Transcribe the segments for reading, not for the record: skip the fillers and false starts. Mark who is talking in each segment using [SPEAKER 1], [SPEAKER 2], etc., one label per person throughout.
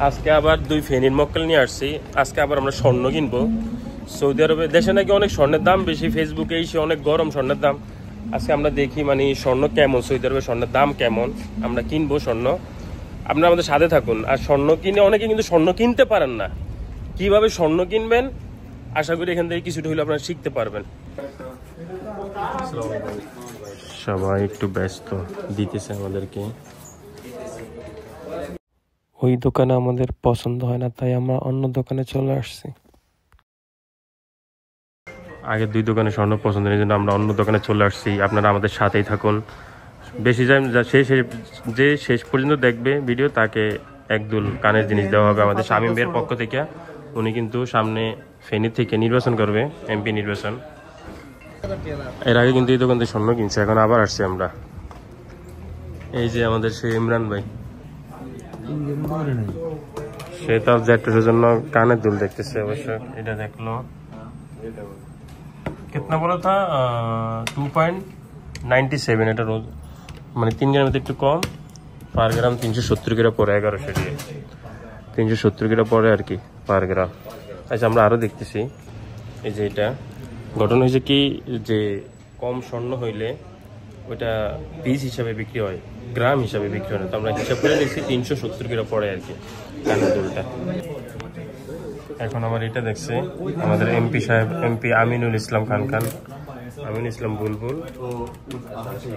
[SPEAKER 1] আজকে আবার 2 ফেনীর মক্কেল নিয়ে আসছি। আজকে আবার আমরা স্বর্ণ কিনবো। সৌদি আরবে দেশে নাকি অনেক স্বর্ণের দাম বেশি, ফেসবুকে এসে অনেক গরম স্বর্ণের দাম। আজকে আমরা দেখি মানে স্বর্ণ কেমন, সৌদি আরবে স্বর্ণের দাম কেমন, আমরা কিনবো স্বর্ণ। আপনারা আমাদের সাথে থাকুন। আর স্বর্ণ কিনে অনেকে কিন্তু স্বর্ণ কিনতে পারেন না, কিভাবে স্বর্ণ কিনবেন আশা করি এখান থেকে কিছুটা হলে আপনারা শিখতে পারবেন। সবাই একটু ব্যস্ত দিতেছে আমাদেরকে। ওই দোকানে আমাদের পছন্দ হয় না, তাই আমরা অন্য দোকানে চলে আসছি। আগে 2 দোকানে স্বর্ণ পছন্দ নেই জন্য আমরা অন্য দোকানে চলে আসছি। আপনারা আমাদের সাথেই থাকুন। বেশি টাইম যে শেষ পর্যন্ত দেখবে ভিডিও তাকে একদুল কানের জিনিস দেওয়া হবে আমাদের শামীম ভাইয়ের পক্ষ থেকে। উনি কিন্তু সামনে ফেনী থেকে নির্বাচন করবে, এমপি নির্বাচন। এর আগে কিন্তু এই দোকান থেকে স্বর্ণ কিনছে, এখন আবার আসছি আমরা। এই যে আমাদের সেই ইমরান ভাই, সে তার জ্যাকটের জন্য কানের দুল দেখতেছে। অবশ্য এটা দেখলো কিতনা বলা থা 2.97, এটা রোজ মানে 3 গ্রামের একটু কম, পার গ্রাম 370 গ্রাম পরে 1100 দিয়ে 370 গ্রাম পরে আর কি পার গ্রাম। আচ্ছা আমরা আরো দেখতেছি। এই যে এটা ঘটনা হয়েছে কি, যে কম স্বর্ণ হইলে ওইটা পিস হিসাবে বিক্রি হয়, গ্রাম হিসাবে বিক্রি হয় না। তো আমরা হিসাব করে দেখছি 370 গ্রাম পড়ে আর কি কানের দুলটা। এখন আবার এটা দেখছে আমাদের এমপি সাহেব, এমপি আমিনুল ইসলাম খান, আমিনুল ইসলাম বুলবুল।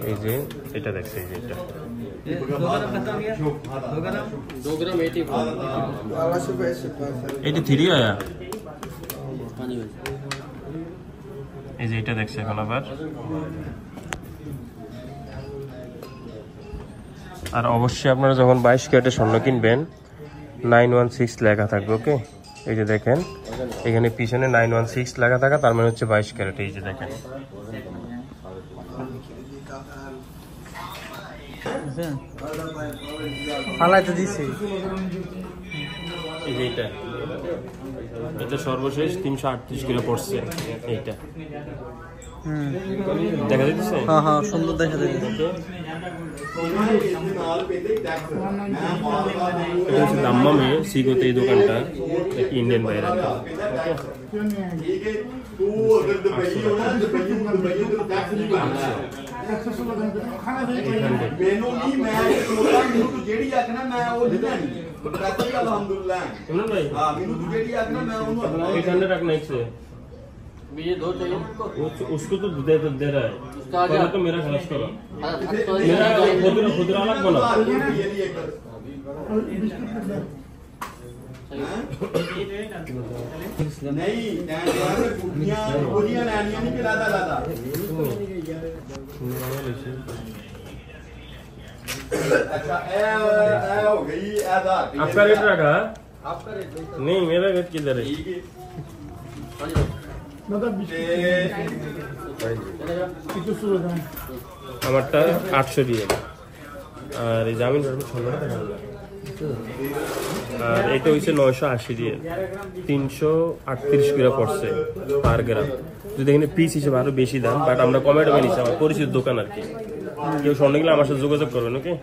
[SPEAKER 1] এই যে এটা দেখছে, এই যে এটা এইটা 3 আয়া। এই যে এটা দেখছে এখন আবার। আর অবশ্যই আপনারা যখন 22 ক্যারেটের স্বর্ণ কিনবেন 916 লেখা থাকবে, ওকে। এই যে দেখেন এখানে পিছনে 916 লেখা থাকা, তার মানে হচ্ছে 22 ক্যারেট। এই যে দেখেন এই যে এটা সর্বশেষ 338 কিলো পড়ছে। এইটা দেখা যাচ্ছে, হ্যাঁ হ্যাঁ সুন্দর দেখা যাচ্ছে। এটা হচ্ছে দাম্মামে সিগোতে এই দোকানটা, ইন্ডিয়ান বাইরে। उसको तो दे रहा है, तो मेरा खर्च करो, मेरा खुदरा अलग बना। नहीं आपका रेट रखा, नहीं मेरा रेट किधर है? আমারটা 800 দিয়ে, আর এই জামিন আর এটা হচ্ছে 980 দিয়ে, 338 করে পড়ছে পার গ্রাম। যদি এখানে পিস হিসেবে আরো বেশি দাম, বাট আমরা কমেন্ট বানিয়েছি, আমার পরিচিত দোকান আর কি। কেউ স্বর্ণ গেলে আমার সাথে যোগাযোগ করবেন, ওকে।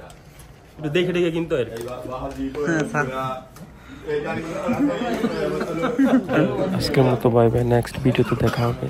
[SPEAKER 1] একটু দেখে দেখে কিন্তু আর কি। আজকের মতো বাই বাই, নেক্সট ভিডিওতে দেখা হবে।